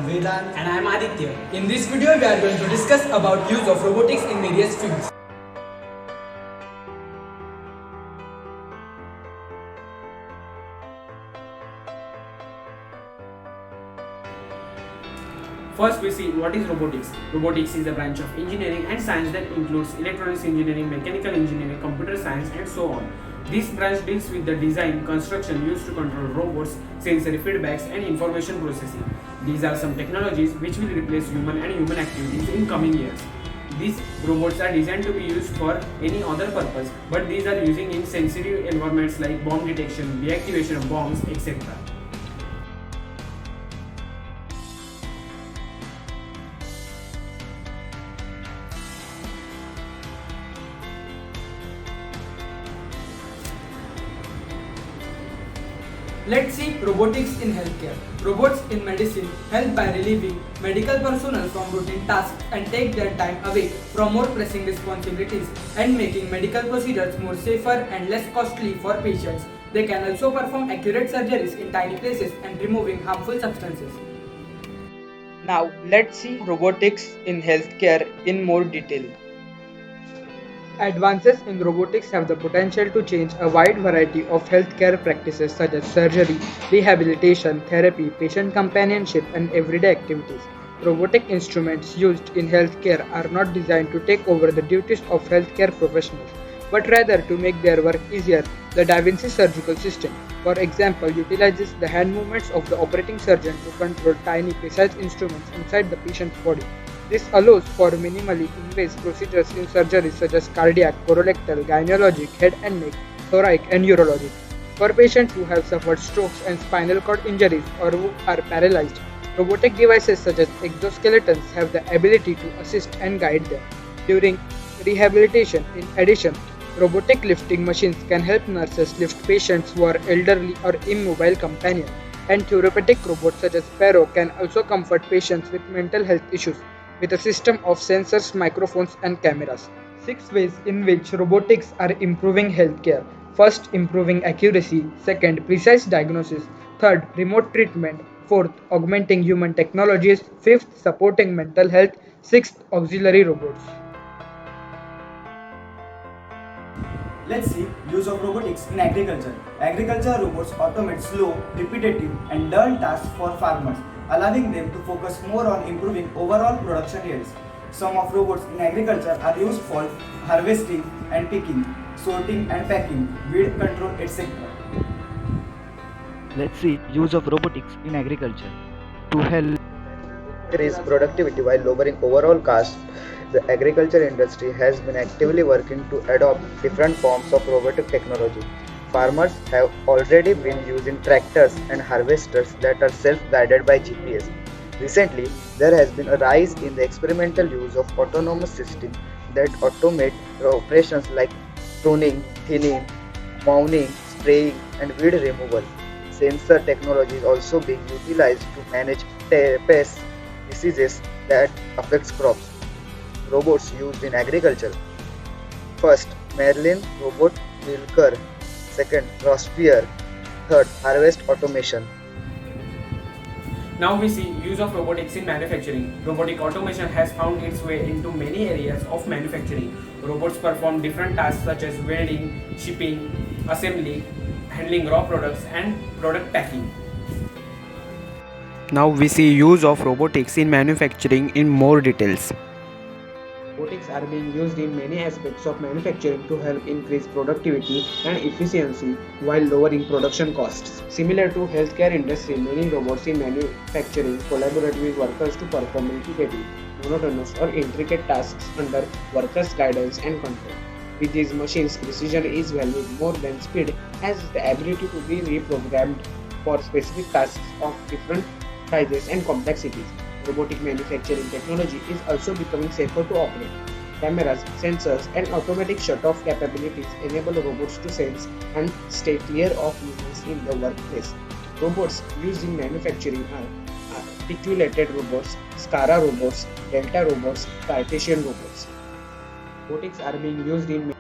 am Vedant. And I am Aditya. In this video, we are going to discuss about use of robotics in various fields. First, we see what is robotics. Robotics is a branch of engineering and science that includes electronics engineering, mechanical engineering, computer science, and so on. This branch deals with the design, construction used to control robots, sensory feedbacks, and information processing. These are some technologies which will replace human and human activities in coming years. These robots are designed to be used for any other purpose, but these are using in sensitive environments like bomb detection, deactivation of bombs, etc. Let's see robotics in healthcare. Robots in medicine help by relieving medical personnel from routine tasks and take their time away from more pressing responsibilities and making medical procedures more safer and less costly for patients. They can also perform accurate surgeries in tiny places and removing harmful substances. Now let's see robotics in healthcare in more detail. Advances in robotics have the potential to change a wide variety of healthcare practices such as surgery, rehabilitation, therapy, patient companionship, and everyday activities. Robotic instruments used in healthcare are not designed to take over the duties of healthcare professionals, but rather to make their work easier. The Da Vinci surgical system, for example, utilizes the hand movements of the operating surgeon to control tiny, precise instruments inside the patient's body. This allows for minimally invasive procedures in surgeries such as cardiac, colorectal, gynecologic, head and neck, thoracic, and urologic. For patients who have suffered strokes and spinal cord injuries or who are paralyzed, robotic devices such as exoskeletons have the ability to assist and guide them during rehabilitation. In addition, robotic lifting machines can help nurses lift patients who are elderly or immobile companions, and therapeutic robots such as Pharaoh can also comfort patients with mental health issues with a system of sensors, microphones, and cameras. 6 ways in which robotics are improving healthcare. First, improving accuracy. Second, precise diagnosis. Third, remote treatment. Fourth, augmenting human technologies. Fifth, supporting mental health. Sixth, auxiliary robots. Let's see use of robotics in agriculture. Agriculture robots automate slow, repetitive, and dull tasks for farmers, allowing them to focus more on improving overall production yields. Some of robots in agriculture are used for harvesting and picking, sorting and packing, weed control, etc. Let's see use of robotics in agriculture to help increase productivity while lowering overall costs. The agriculture industry has been actively working to adopt different forms of robotic technology. Farmers have already been using tractors and harvesters that are self-guided by GPS. Recently, there has been a rise in the experimental use of autonomous systems that automate operations like pruning, thinning, mowing, spraying, and weed removal. Sensor technology is also being utilized to manage pests, diseases that affects crops. Robots used in agriculture. First, Merlin robot Milker. Second, Rospier. Third, harvest automation. Now we see use of robotics in manufacturing. Robotic automation has found its way into many areas of manufacturing. Robots perform different tasks such as welding, shipping, assembly, handling raw products, and product packing. Now we see use of robotics in manufacturing in more details. Robotics are being used in many aspects of manufacturing to help increase productivity and efficiency while lowering production costs. Similar to healthcare industry, many robots in manufacturing collaborate with workers to perform repetitive, monotonous or intricate tasks under workers' guidance and control. With these machines, precision is valued more than speed, as the ability to be reprogrammed for specific tasks of different sizes and complexities. Robotic manufacturing technology is also becoming safer to operate. Cameras, sensors, and automatic shut-off capabilities enable robots to sense and stay clear of humans in the workplace. Robots used in manufacturing are articulated robots, SCARA robots, Delta robots, Cartesian robots. Robotics are being used in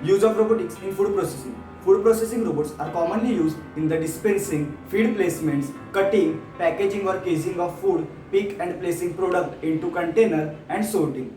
Use of robotics in food processing. Food processing robots are commonly used in the dispensing, feed placements, cutting, packaging or casing of food, pick and placing product into container and sorting.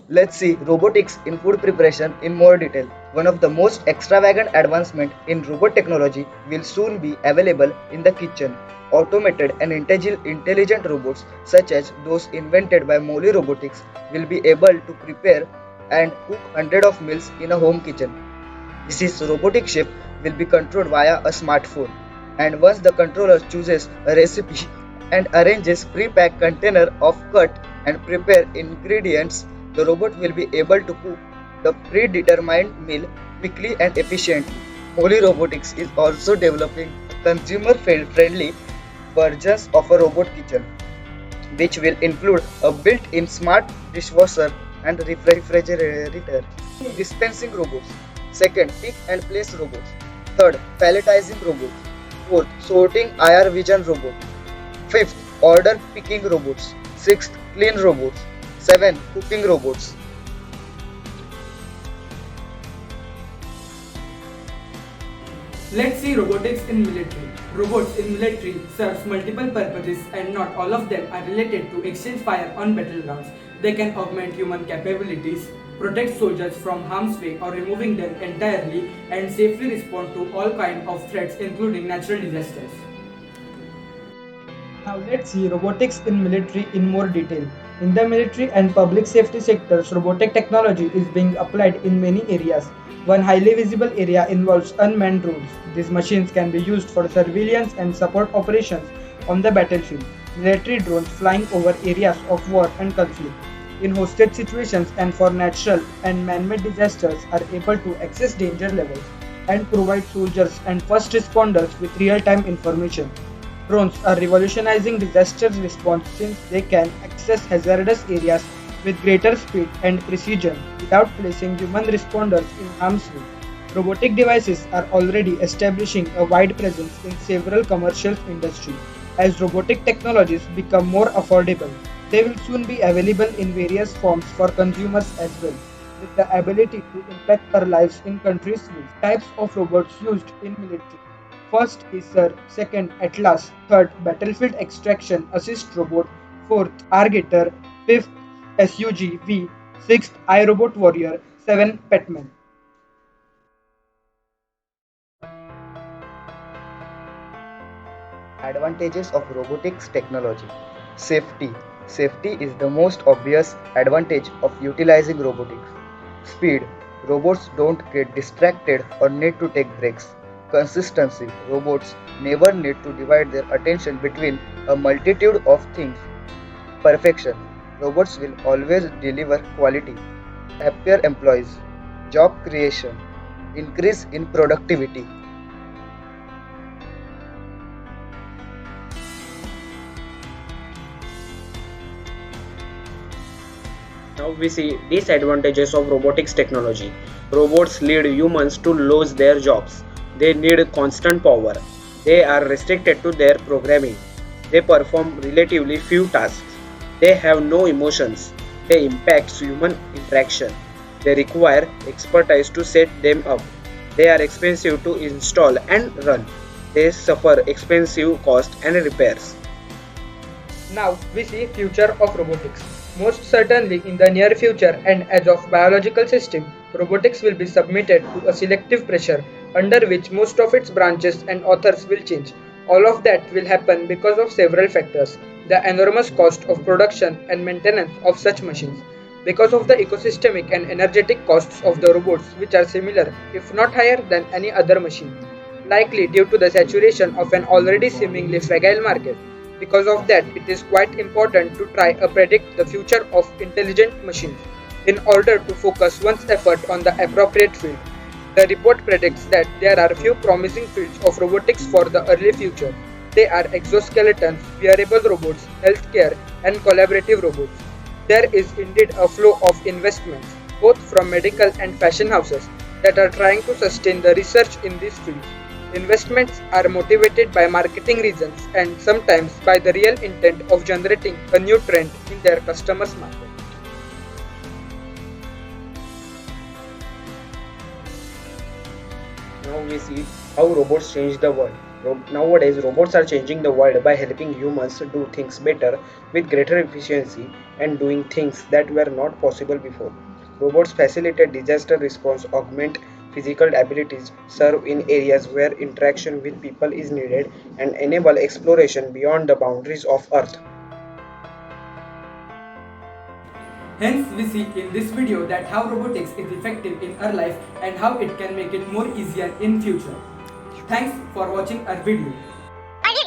Let's see robotics in food preparation in more detail. One of the most extravagant advancements in robot technology will soon be available in the kitchen. Automated and intelligent robots, such as those invented by Moli Robotics, will be able to prepare and cook hundreds of meals in a home kitchen. This robotic chef will be controlled via a smartphone, and once the controller chooses a recipe and arranges pre-packed container of cut and prepare ingredients, the robot will be able to cook the predetermined meal quickly and efficiently. Holy Robotics is also developing consumer-friendly versions of a robot kitchen, which will include a built-in smart dishwasher and refrigerator. Dispensing robots. Second, pick and place robots. Third, palletizing robots. Fourth, sorting IR vision robot. Fifth, order picking robots. Sixth, clean robots. Seventh, cooking robots. Let's see robotics in military. Robots in military serves multiple purposes and not all of them are related to exchange fire on battlegrounds. They can augment human capabilities, protect soldiers from harm's way or removing them entirely, and safely respond to all kinds of threats including natural disasters. Now let's see robotics in military in more detail. In the military and public safety sectors, robotic technology is being applied in many areas. One highly visible area involves unmanned drones. These machines can be used for surveillance and support operations on the battlefield. Military drones flying over areas of war and conflict in hostage situations and for natural and man-made disasters are able to access danger levels and provide soldiers and first responders with real-time information. Drones are revolutionizing disaster response since they can access hazardous areas with greater speed and precision without placing human responders in harm's way. Robotic devices are already establishing a wide presence in several commercial industries. As robotic technologies become more affordable, they will soon be available in various forms for consumers as well, with the ability to impact our lives in countries with types of robots used in military. First is Sir, second Atlas, third Battlefield Extraction Assist Robot, fourth Argator, fifth SUGV, sixth iRobot Warrior, 7 Petman. Advantages of robotics technology. Safety. Safety is the most obvious advantage of utilizing robotics. Speed. Robots don't get distracted or need to take breaks. Consistency. Robots never need to divide their attention between a multitude of things. Perfection. Robots will always deliver quality. Happier employees. Job creation. Increase in productivity. Now we see disadvantages of robotics technology. Robots lead humans to lose their jobs. They need constant power. They are restricted to their programming. They perform relatively few tasks. They have no emotions. They impact human interaction. They require expertise to set them up. They are expensive to install and run. They suffer expensive cost and repairs. Now we see future of robotics. Most certainly in the near future and as of biological system, robotics will be submitted to a selective pressure under which most of its branches and authors will change. All of that will happen because of several factors. The enormous cost of production and maintenance of such machines, because of the ecosystemic and energetic costs of the robots which are similar if not higher than any other machine, likely due to the saturation of an already seemingly fragile market. Because of that, it is quite important to try to predict the future of intelligent machines in order to focus one's effort on the appropriate field. The report predicts that there are few promising fields of robotics for the early future. They are exoskeletons, wearable robots, healthcare, and collaborative robots. There is indeed a flow of investments, both from medical and fashion houses, that are trying to sustain the research in these fields. Investments are motivated by marketing reasons and sometimes by the real intent of generating a new trend in their customers' market. Now we see how robots change the world. Nowadays, robots are changing the world by helping humans do things better with greater efficiency and doing things that were not possible before. Robots facilitate disaster response, augment physical abilities, serve in areas where interaction with people is needed, and enable exploration beyond the boundaries of Earth. Hence, we see in this video that how robotics is effective in our life and how it can make it more easier in future. Thanks for watching our video. Are you